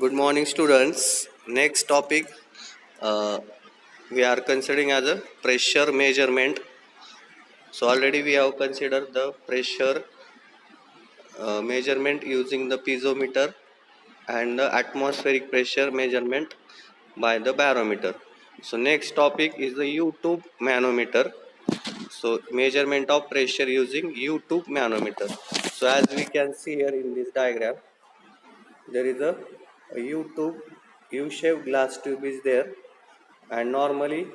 Good morning, students. Next topic uh, we are considering as a pressure measurement. So already we have considered the pressure measurement using the piezometer and the atmospheric pressure measurement by the barometer. So next topic is the U-tube manometer. So measurement of pressure using U-tube manometer. So as we can see here in this diagram, there is a U-tube U-shaped glass tube is there, and normally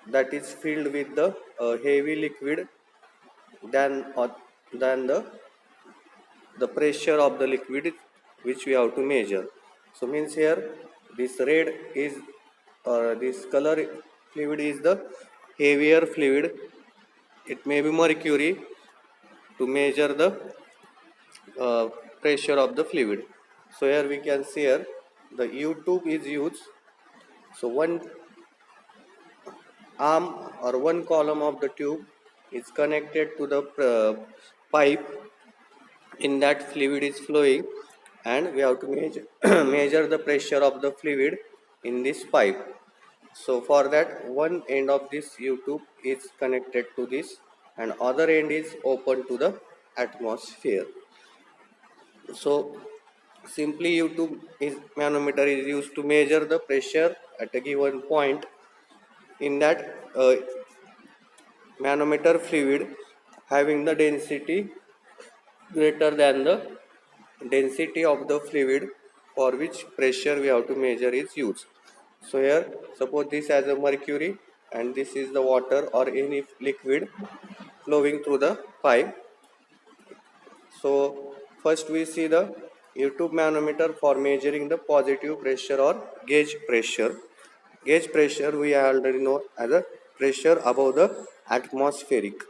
that is filled with the heavy liquid than than the pressure of the liquid which we have to measure. So means here this red is this color fluid is the heavier fluid. It may be mercury to measure the pressure of the fluid. So here we can see here the U tube is used. So one arm or one column of the tube is connected to the pipe in that fluid is flowing, and we have to measure, measure the pressure of the fluid in this pipe. So for that, one end of this U tube is connected to this and other end is open to the atmosphere. So simply U tube is manometer is used to measure the pressure at a given point in that manometer fluid having the density greater than the density of the fluid for which pressure we have to measure is used. So here suppose this as a mercury and this is the water or any liquid flowing through the pipe. So first we see the U-tube manometer for measuring the positive pressure or gauge pressure. Gauge pressure we already know as a pressure above the atmospheric.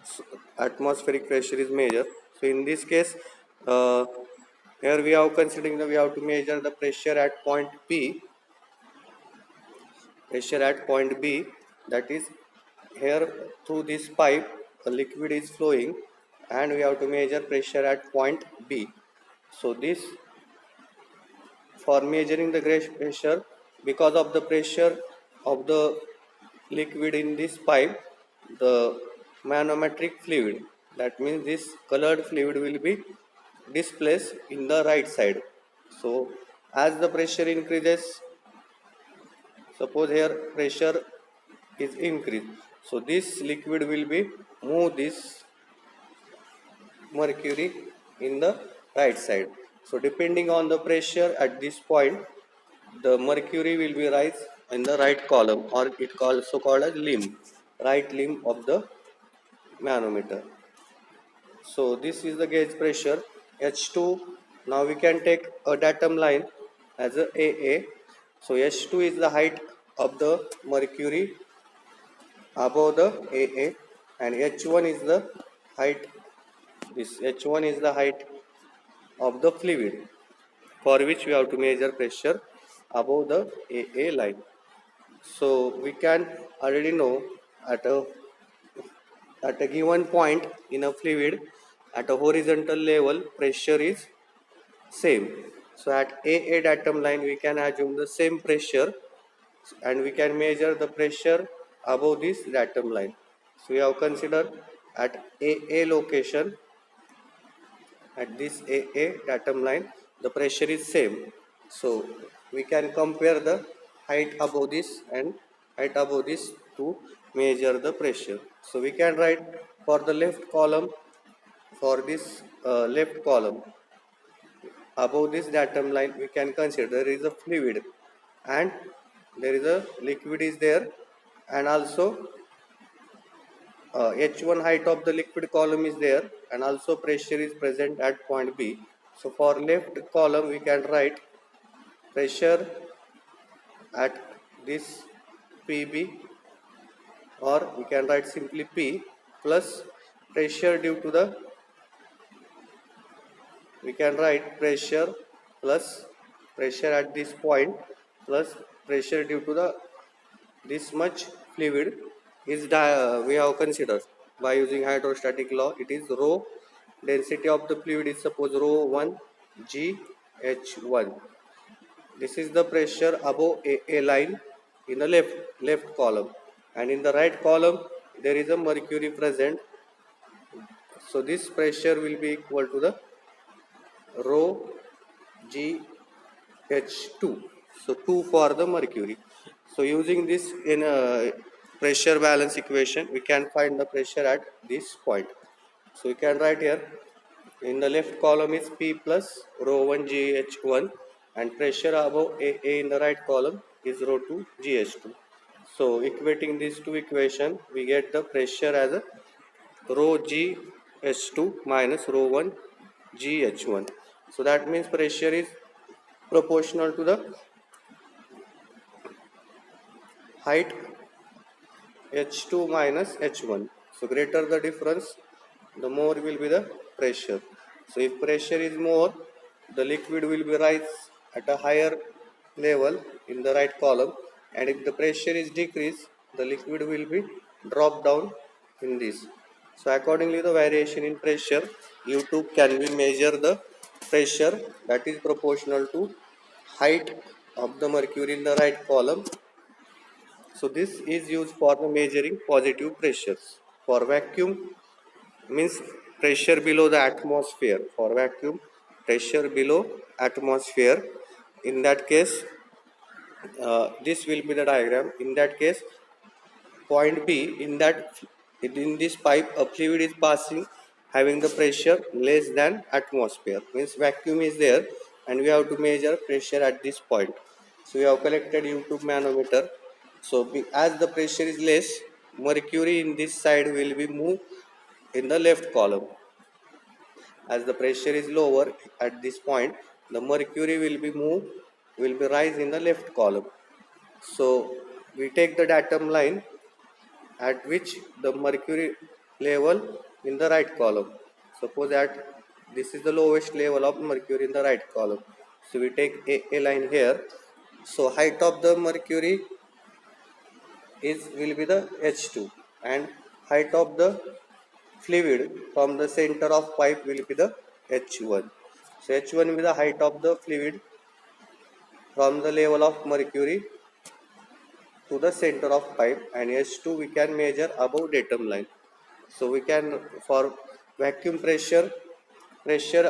So, atmospheric pressure is measured. So in this case, here we are considering that we have to measure the pressure at point P. Pressure at point B, that is here through this pipe a liquid is flowing and we have to measure pressure at point B. So this for measuring the gauge pressure, because of the pressure of the liquid in this pipe, the manometric fluid, that means this colored fluid will be displaced in the right side. So as the pressure increases, suppose here pressure is increased, so this liquid will be move this mercury in the right side. So depending on the pressure at this point, the mercury will be rise in the right column, or it also called as limb, right limb of the manometer. So this is the gauge pressure H2. Now we can take a datum line as a AA. So H2 is the height of the mercury above the AA, and H1 is the height. This H1 is the height of the fluid for which we have to measure pressure above the AA line. So we can already know at a given point in a fluid at a horizontal level pressure is same. So at AA datum line we can assume the same pressure and we can measure the pressure above this datum line. So we have considered at AA location, at this AA datum line the pressure is same. So we can compare the height above this and height above this to measure the pressure. So we can write for the left column, for this left column above this datum line we can consider there is a fluid and there is a liquid is there, and also H1 height of the liquid column is there, and also pressure is present at point B. So for left column we can write pressure at this PB, or we can write simply P plus pressure due to the, we can write pressure plus pressure at this point plus pressure due to the this much fluid is we have considered by using hydrostatic law. It is rho, density of the fluid is suppose rho 1 g h1. This is the pressure above A line in the left column, and in the right column there is a mercury present. So this pressure will be equal to the rho G H2. So 2 for the mercury. So using this in a pressure balance equation, we can find the pressure at this point. So we can write here, in the left column is P plus rho 1 GH1, and pressure above A in the right column is rho 2 GH2. So equating these two equations, we get the pressure as a rho GH2 minus rho 1 GH1. So that means pressure is proportional to the height H2 minus H1. So greater the difference, the more will be the pressure. So if pressure is more, the liquid will be rise at a higher level in the right column, and if the pressure is decreased, the liquid will be drop down in this. So accordingly, the variation in pressure, U2 can be measure the pressure that is proportional to height of the mercury in the right column. So this is used for the measuring positive pressures. For vacuum means pressure below the atmosphere. For vacuum, pressure below atmosphere. In that case, this will be the diagram. In that case, point B, in this pipe a fluid is passing having the pressure less than atmosphere, means vacuum is there, and we have to measure pressure at this point. So we have collected U2 manometer. So as the pressure is less, mercury in this side will be moved in the left column. As the pressure is lower at this point, the mercury will be rise in the left column. So we take the datum line at which the mercury level in the right column. Suppose that this is the lowest level of mercury in the right column. So we take a line here. So height of the mercury will be the H2, and height of the fluid from the center of pipe will be the H1. So H1 will be the height of the fluid from the level of mercury to the center of pipe, and H2 we can measure above datum line. So we can, for vacuum pressure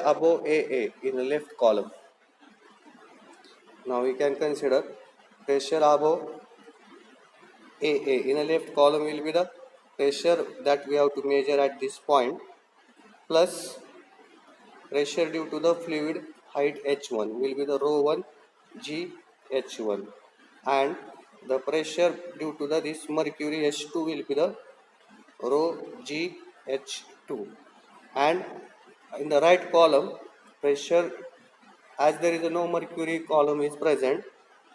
above AA in the left column. Now we can consider pressure above AA in the left column will be the pressure that we have to measure at this point, plus pressure due to the fluid height H1 will be the rho 1 G H1, and the pressure due to the this mercury H2 will be the rho G H2, and in the right column pressure, as there is no mercury column is present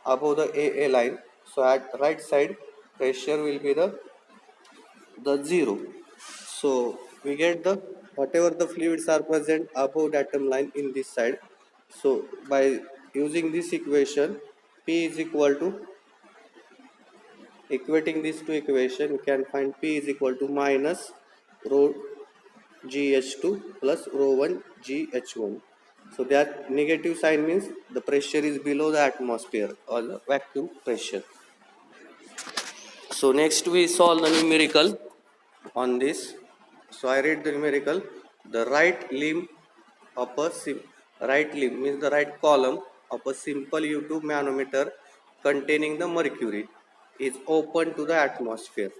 above the AA line, so at right side pressure will be the zero. So we get the whatever the fluids are present above datum line in this side. So by using this equation, P is equal to, equating these two equation, we can find P is equal to minus rho GH2 plus rho 1 GH1. So that negative sign means the pressure is below the atmosphere or the vacuum pressure. So next we solve the numerical on this. So I read the numerical. The right limb of a right limb means the right column of a simple U2 manometer containing the mercury is open to the atmosphere,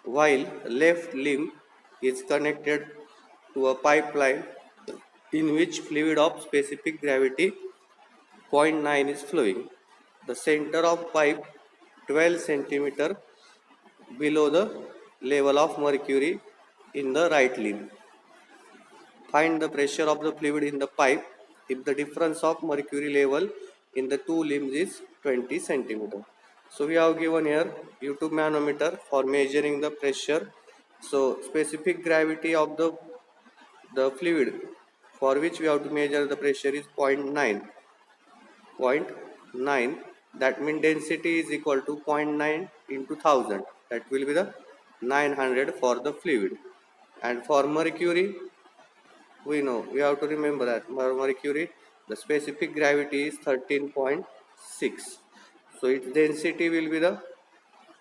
while left limb is connected to a pipeline in which fluid of specific gravity 0.9 is flowing. The center of pipe 12 centimeter below the level of mercury in the right limb. Find the pressure of the fluid in the pipe if the difference of mercury level in the two limbs is 20 centimeter. So we have given here U2 manometer for measuring the pressure. So specific gravity of the fluid for which we have to measure the pressure is 0.9. That means density is equal to 0.9 into 1000. That will be the 900 for the fluid. And for mercury, we know, we have to remember that for mercury the specific gravity is 13.6. 6. So its density will be the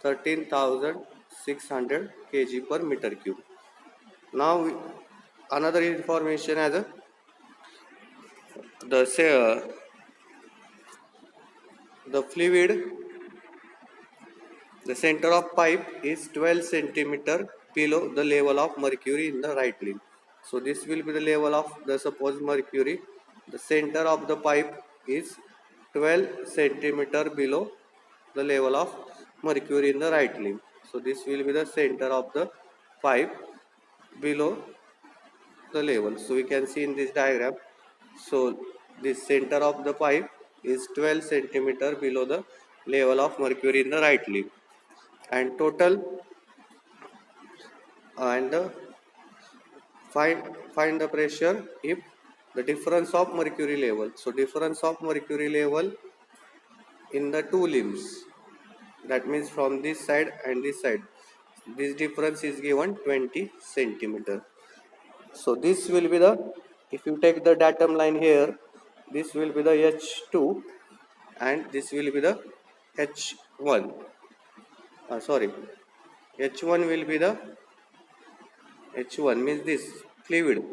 13,600 kg per meter cube. Now another information as a the say the fluid, the center of pipe is 12 centimeter below the level of mercury in the right limb. So this will be the level of the supposed mercury. The center of the pipe is 12 centimeter below the level of mercury in the right limb. So this will be the center of the pipe below the level. So we can see in this diagram. So the center of the pipe is 12 centimeter below the level of mercury in the right limb, and total and find the pressure if the difference of mercury level. So difference of mercury level in the two limbs, that means from this side and this side, this difference is given 20 centimeter. So this will be the, if you take the datum line here, this will be the H2 and this will be the H1. Sorry, H1 will be the H1 means this fluid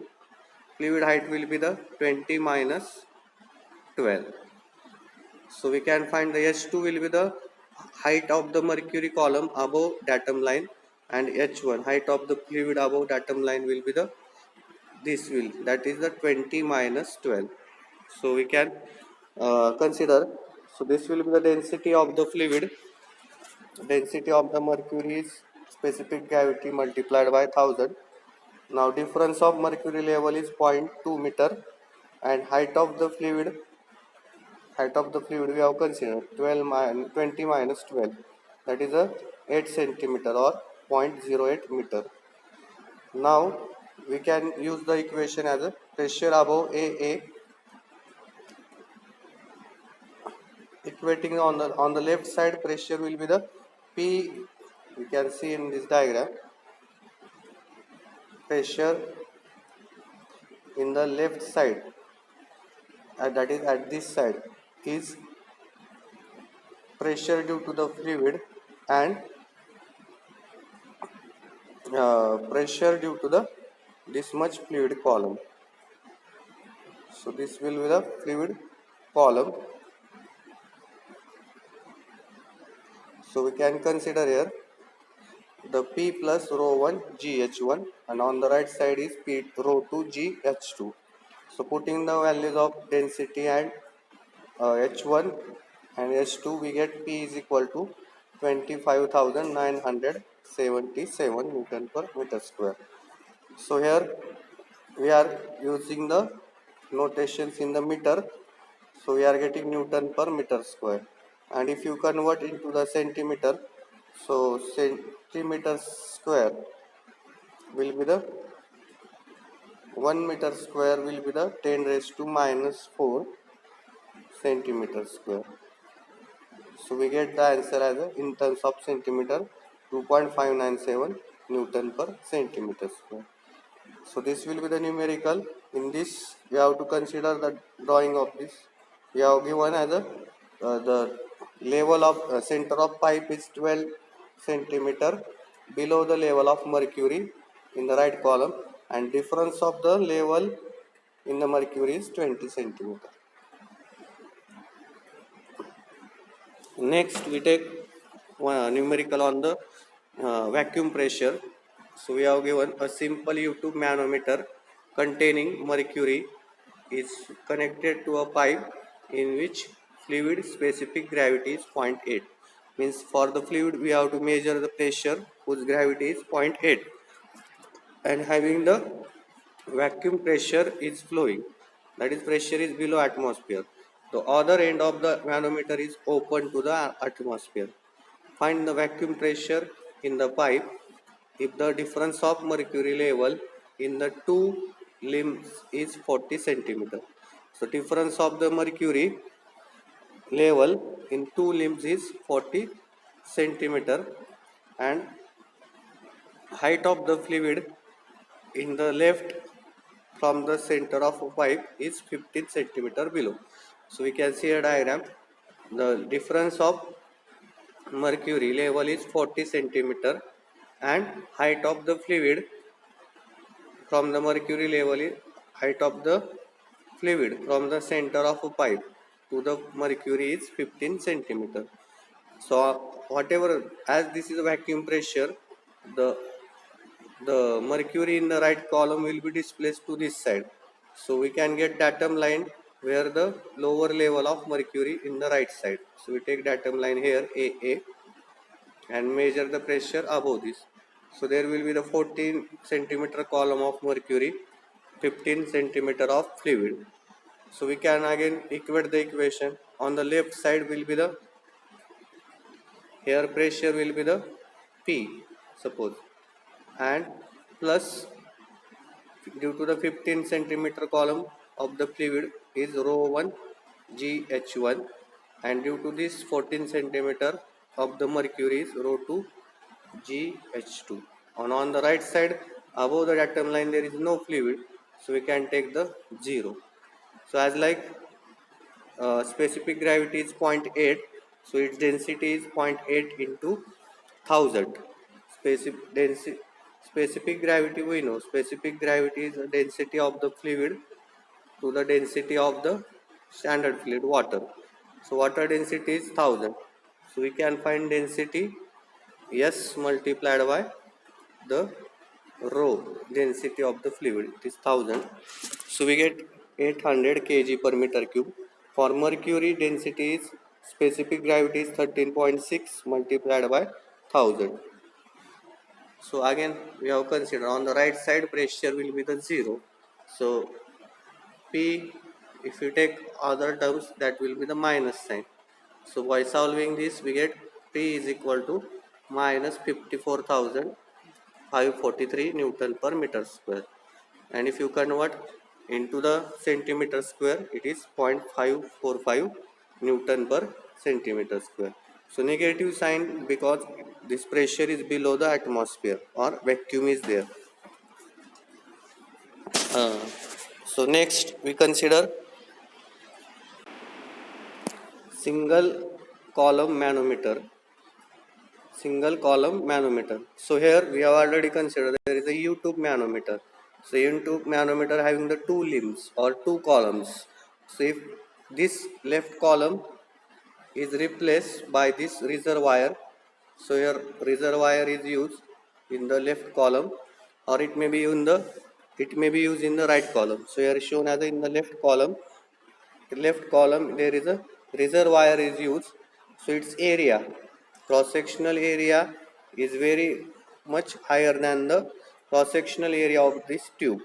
height will be the 20 minus 12. So we can find the H2 will be the height of the mercury column above datum line, and H1 height of the fluid above datum line will be the this will, that is the 20 minus 12. So we can consider, so this will be the density of the fluid. Density of the mercury is specific gravity multiplied by 1000. Now difference of mercury level is 0.2 meter, and height of the fluid we have considered 20 minus 12, that is a 8 centimeter or 0.08 meter. Now we can use the equation as a pressure above AA, equating on the left side pressure will be the P. We can see in this diagram pressure in the left side, that is at this side, is pressure due to the fluid, and pressure due to the this much fluid column. So this will be the fluid column. So we can consider here the P plus rho 1 GH1, and on the right side is P rho 2 GH2. So putting the values of density and H1 and H2, we get P is equal to 25,977 Newton per meter square. So here we are using the notations in the meter. So we are getting Newton per meter square. And if you convert into the centimeter, so centimeter square will be the 1 meter square will be the 10 raised to minus 4 centimeter square. So we get the answer as a, in terms of centimeter, 2.597 Newton per centimeter square. So this will be the numerical. In this we have to consider the drawing of this. We have given as a the level of center of pipe is 12 centimeter below the level of mercury in the right column, and difference of the level in the mercury is 20 centimeter. Next we take numerical on the vacuum pressure. So we have given a simple U2 manometer containing mercury is connected to a pipe in which fluid specific gravity is 0.8. Means for the fluid we have to measure the pressure whose gravity is 0.8, and having the vacuum pressure is flowing, that is pressure is below atmosphere. The other end of the manometer is open to the atmosphere. Find the vacuum pressure in the pipe if the difference of mercury level in the two limbs is 40 centimeter. So difference of the mercury level in two limbs is 40 centimeter, and height of the fluid in the left from the center of a pipe is 15 centimeter below. So we can see a diagram. The difference of mercury level is 40 centimeter, and height of the fluid from the mercury level is height of the fluid from the center of a pipe to the mercury is 15 centimeter. So whatever, as this is a vacuum pressure, the mercury in the right column will be displaced to this side. So we can get datum line where the lower level of mercury in the right side. So we take datum line here AA and measure the pressure above this. So there will be the 14 centimeter column of mercury, 15 centimeter of fluid. So we can again equate the equation. On the left side will be the, here pressure will be the P suppose, and plus due to the 15 centimeter column of the fluid is rho 1 GH1, and due to this 14 centimeter of the mercury is rho 2 GH2. And on the right side above the datum line there is no fluid, so we can take the 0. So as like specific gravity is 0.8, so its density is 0.8 into 1000. Specific gravity, we know specific gravity is the density of the fluid to the density of the standard fluid water. So water density is 1000, so we can find density S multiplied by the rho density of the fluid, it is 1000. So we get 800 kg per meter cube. For mercury density is, specific gravity is 13.6 multiplied by 1000. So again we have considered on the right side pressure will be the 0. So P, if you take other terms, that will be the minus sign. So by solving this we get P is equal to minus 54,543 Newton per meter square. And if you convert into the centimeter square, it is 0.545 Newton per centimeter square. So negative sign because this pressure is below the atmosphere or vacuum is there. So next we consider single column manometer. So here we have already considered there is a U-tube manometer. So U-tube manometer having the two limbs or two columns. So if this left column is replaced by this reservoir, so here reservoir is used in the left column, or it may be used in the right column. So here shown as in the left column there is a reservoir is used. So its area, cross sectional area, is very much higher than the cross sectional area of this tube,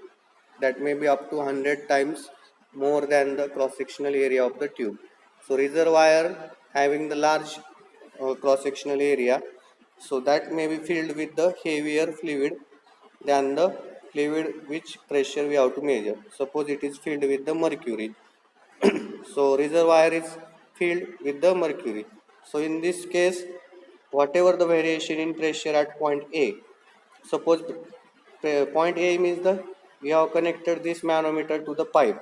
that may be up to 100 times more than the cross sectional area of the tube. So reservoir having the large cross sectional area, so that may be filled with the heavier fluid than the fluid which pressure we have to measure. Suppose it is filled with the mercury. So reservoir is filled with the mercury. So in this case, whatever the variation in pressure at point A, suppose point A means the, we have connected this manometer to the pipe.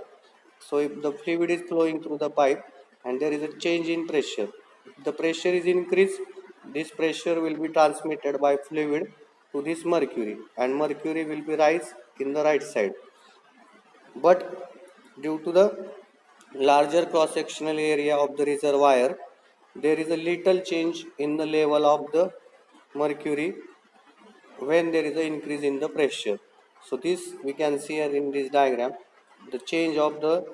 So if the fluid is flowing through the pipe and there is a change in pressure, if the pressure is increased, this pressure will be transmitted by fluid to this mercury, and mercury will be rise in the right side. But due to the larger cross sectional area of the reservoir, there is a little change in the level of the mercury when there is an increase in the pressure. So this we can see here in this diagram, the change of the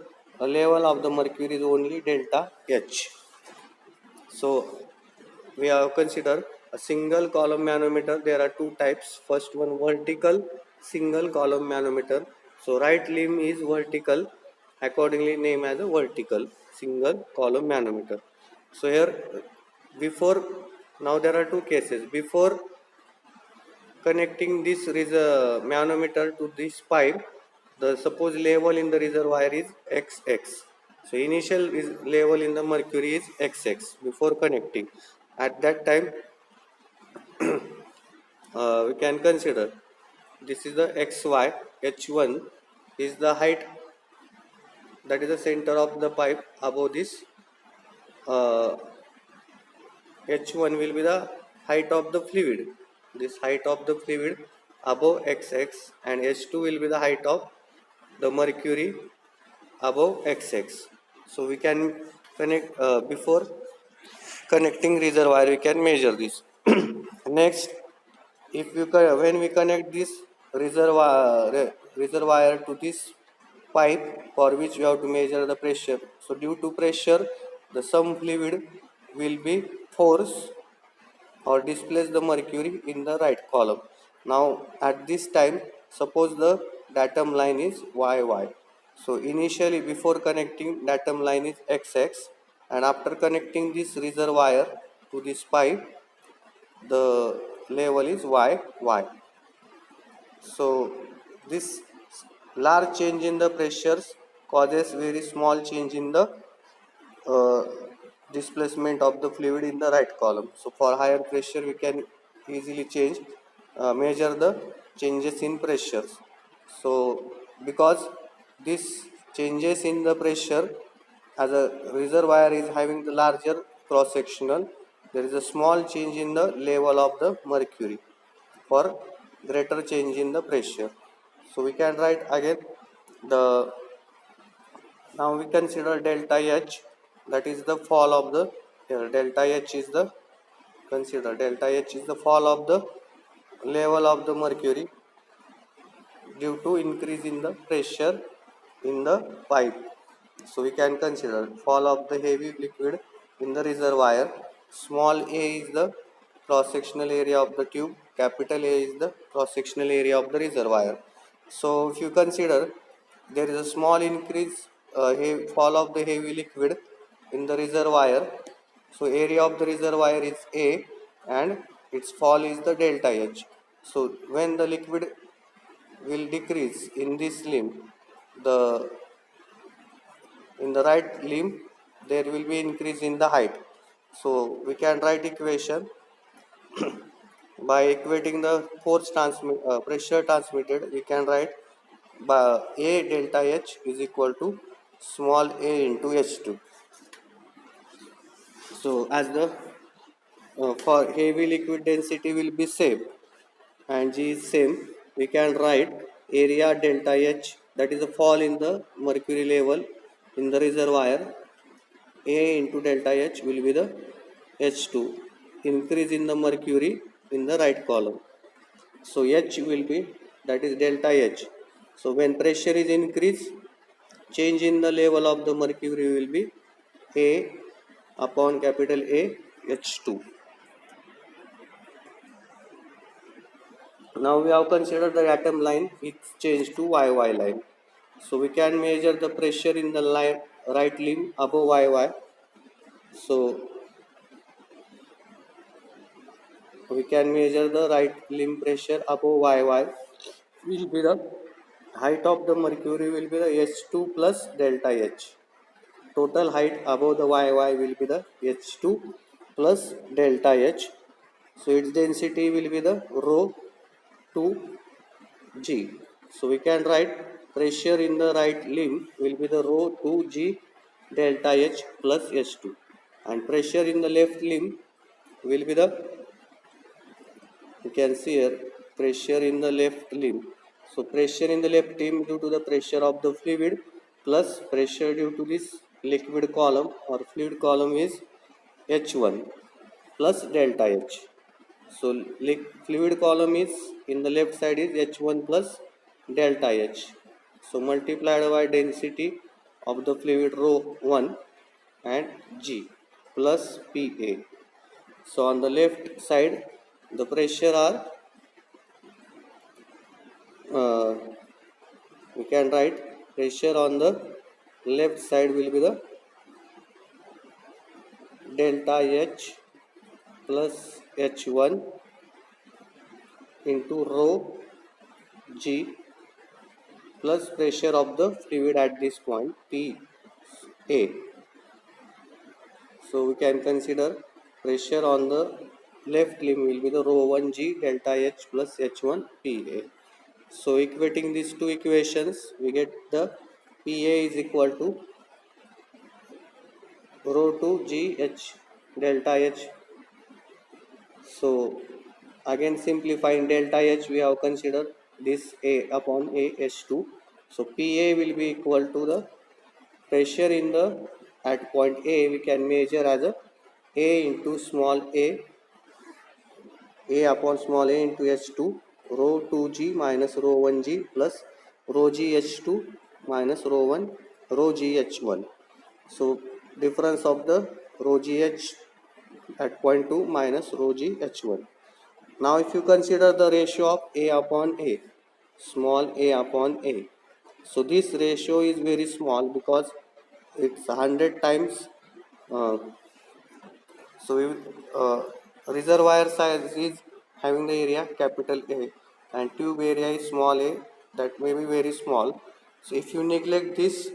level of the mercury is only delta H. So we have considered a single column manometer. There are two types. First one, vertical single column manometer. So right limb is vertical, accordingly named as a vertical single column manometer. So here before, now there are two cases. Before connecting this manometer to this pipe, the supposed level in the reservoir is XX. So initial level in the mercury is XX before connecting. At that time, we can consider this is the XY, H1 is the height, that is the center of the pipe above this uh, H1 will be the height of the fluid. This height of the fluid above XX, and H2 will be the height of the mercury above XX. So we can connect before connecting reservoir we can measure this. Next, if you when we connect this reservoir to this pipe for which we have to measure the pressure. So due to pressure, the some fluid will be forced or displace the mercury in the right column. Now at this time, suppose the datum line is YY. So initially before connecting datum line is XX, and after connecting this reservoir to this pipe, the level is YY. So this large change in the pressures causes very small change in the uh, displacement of the fluid in the right column. So for higher pressure we can easily measure the changes in pressures. So because this changes in the pressure, as a reservoir is having the larger cross sectional, there is a small change in the level of the mercury for greater change in the pressure. So we can write again the, now we consider delta H, that is the fall of the, delta H is the, consider delta H is the fall of the level of the mercury due to increase in the pressure in the pipe. So we can consider fall of the heavy liquid in the reservoir. Small a is the cross sectional area of the tube, capital A is the cross sectional area of the reservoir. So if you consider there is a small increase, fall of the heavy liquid in the reservoir. So area of the reservoir is A and its fall is the delta H. So when the liquid will decrease in this limb, the in the right limb there will be increase in the height. So we can write equation by equating the pressure transmitted. We can write by A delta H is equal to small a into H2. So as the for heavy liquid density will be same and G is same, we can write area delta H, that is a fall in the mercury level in the reservoir. A into delta H will be the H2, increase in the mercury in the right column. So H will be, that is delta H. So when pressure is increased, change in the level of the mercury will be A upon capital A H2. Now we have considered the atom line, it's changed to YY line. So we can measure the pressure in the line, right limb above YY. So we can measure the right limb pressure above YY will be the height of the mercury will be the H2 plus delta H. Total height above the YY will be the H2 plus delta H. So its density will be the rho 2G. So we can write pressure in the right limb will be the rho 2G delta H plus H2, and pressure in the left limb will be the, you can see here, pressure in the left limb. So pressure in the left limb due to the pressure of the fluid plus pressure due to this liquid column or fluid column is H1 plus delta H. So fluid column is in the left side is H1 plus delta H. So multiplied by density of the fluid rho 1 and G plus PA. So on the left side the pressure are, uh, we can write pressure on the left side will be the delta H plus H1 into rho G plus pressure of the fluid at this point PA. So we can consider pressure on the left limb will be the rho 1G delta H plus H1 PA. So equating these two equations we get the PA is equal to rho to GH delta H. So again simplifying delta H, we have considered this A upon A H2. So PA will be equal to the pressure in the at point A, we can measure as A into small a upon small a into H2 rho 2G minus rho 1G plus rho G H2 minus rho 1 rho G H1. So difference of the rho GH at point 2 minus rho G H1. Now if you consider the ratio of A upon A, small a upon A. So this ratio is very small because it's 100 times. Uh, so we, uh, reservoir size is having the area capital A and tube area is small a, that may be very small. So if you neglect this,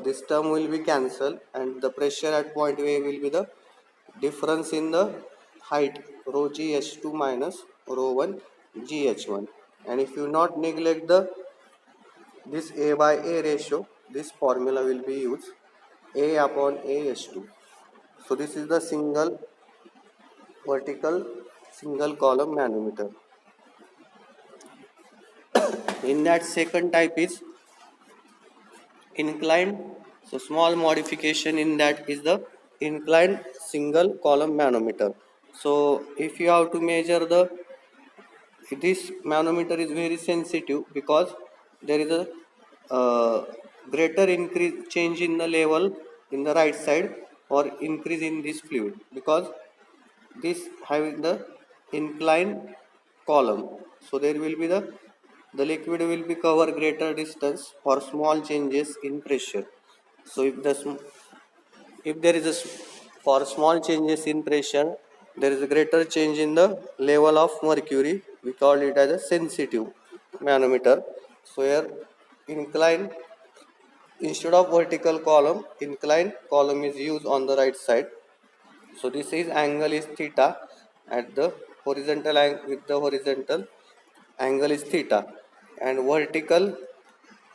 this term will be cancelled and the pressure at point A will be the difference in the height rho GH2 minus rho 1 GH1. And if you not neglect the this A by A ratio, this formula will be used A upon AH2. So this is the single column manometer. In that second type is inclined. So small modification in that is the inclined single column manometer. So if you have to measure the this manometer is very sensitive because there is a greater increase change in the level in the right side or increase in this fluid because this having the inclined column, so there will be the liquid will be cover greater distance for small changes in pressure. So if there is for small changes in pressure, there is a greater change in the level of mercury, we call it as a sensitive manometer. So here incline, instead of vertical column, inclined column is used on the right side. So this is angle is theta at the horizontal angle, with the horizontal angle is theta, and vertical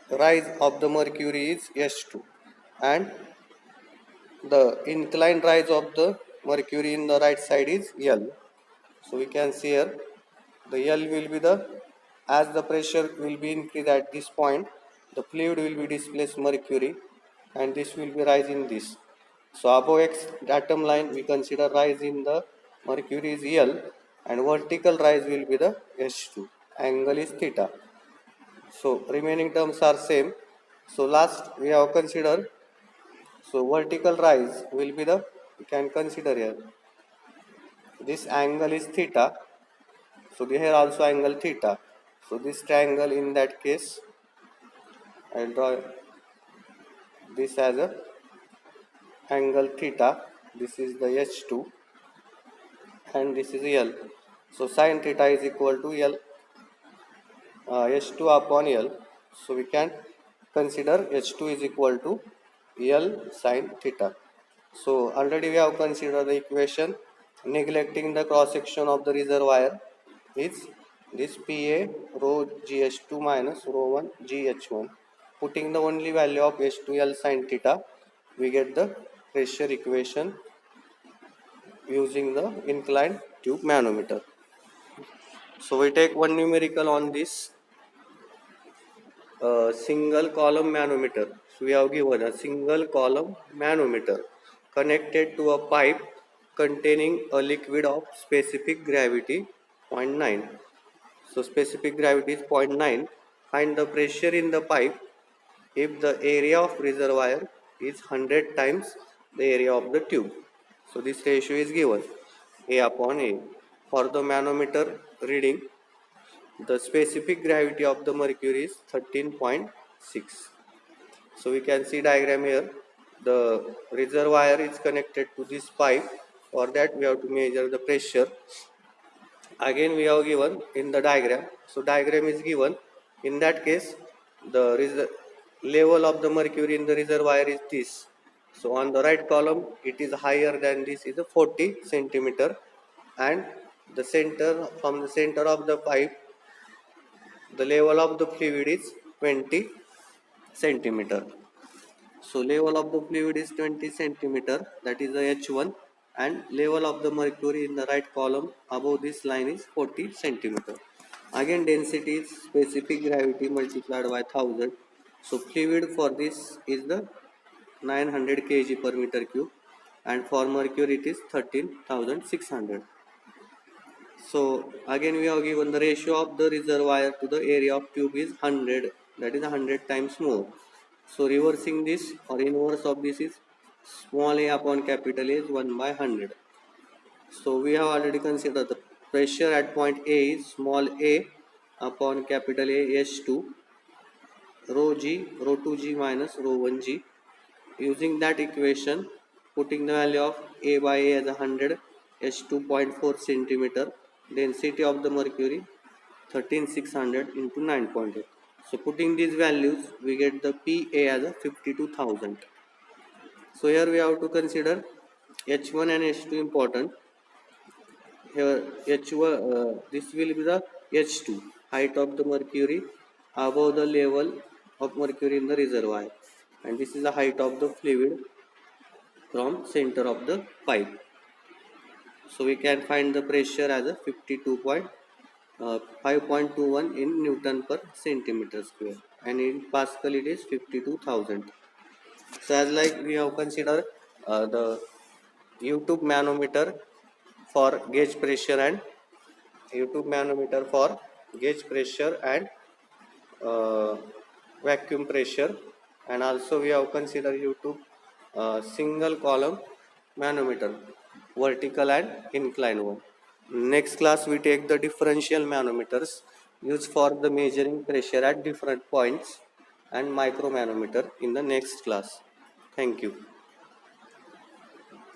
rise of the mercury is S2, and the inclined rise of the mercury in the right side is L. So we can see here the L will be the, as the pressure will be increased at this point, the fluid will be displaced mercury and this will be rise in this. So above X datum line we consider rise in the mercury is L and vertical rise will be the S2. Angle is theta. So remaining terms are same. So last we have considered, so vertical rise will be the, we can consider here this angle is theta. So here also angle theta. So this triangle in that case I will draw this as a angle theta. This is the H2 and this is L. So sin theta is equal to L H2 upon L. So we can consider H2 is equal to L sin theta. So already we have considered the equation. Neglecting the cross section of the reservoir is this PA rho GH2 minus rho 1 GH1. Putting the only value of H2L sin theta, we get the pressure equation using the inclined tube manometer. So we take one numerical on this single column manometer. So we have given a single column manometer connected to a pipe containing a liquid of specific gravity 0.9. So specific gravity is 0.9. Find the pressure in the pipe if the area of reservoir is 100 times the area of the tube. So this ratio is given A upon A. For the manometer reading, the specific gravity of the mercury is 13.6. So we can see diagram here. The reservoir is connected to this pipe. For that we have to measure the pressure. Again we have given in the diagram. So diagram is given. In that case, the level of the mercury in the reservoir is this. So on the right column, it is higher than this, is a 40 centimeter, and the center, from the center of the pipe, the level of the fluid is 20 centimeter. So level of the fluid is 20 centimeter, that is the H1, and level of the mercury in the right column above this line is 40 centimeter. Again density is specific gravity multiplied by 1000. So fluid for this is the 900 kg per meter cube, and for mercury it is 13,600. So again we have given the ratio of the reservoir to the area of tube is 100, that is 100 times more. So reversing this or inverse of this is small a upon capital A is 1 by 100. So we have already considered the pressure at point A is small a upon capital A H2 rho g rho 2g minus rho 1g. Using that equation, putting the value of A by A as 100, H2.4 centimeter, density of the mercury 13600 into 9.8. So putting these values, we get the PA as a 52,000. So here we have to consider H1 and H2 important. Here H1, this will be the H2, height of the mercury above the level of mercury in the reservoir, and this is the height of the fluid from center of the pipe. So we can find the pressure as a 5.21 in Newton per centimeter square, and in Pascal it is 52,000. So as like we have considered the U-tube manometer for gauge pressure and gauge pressure and uh, vacuum pressure, and also we have considered U-tube single column manometer, vertical and inclined one. Next class we take the differential manometers used for the measuring pressure at different points, and micromanometer in the next class. Thank you.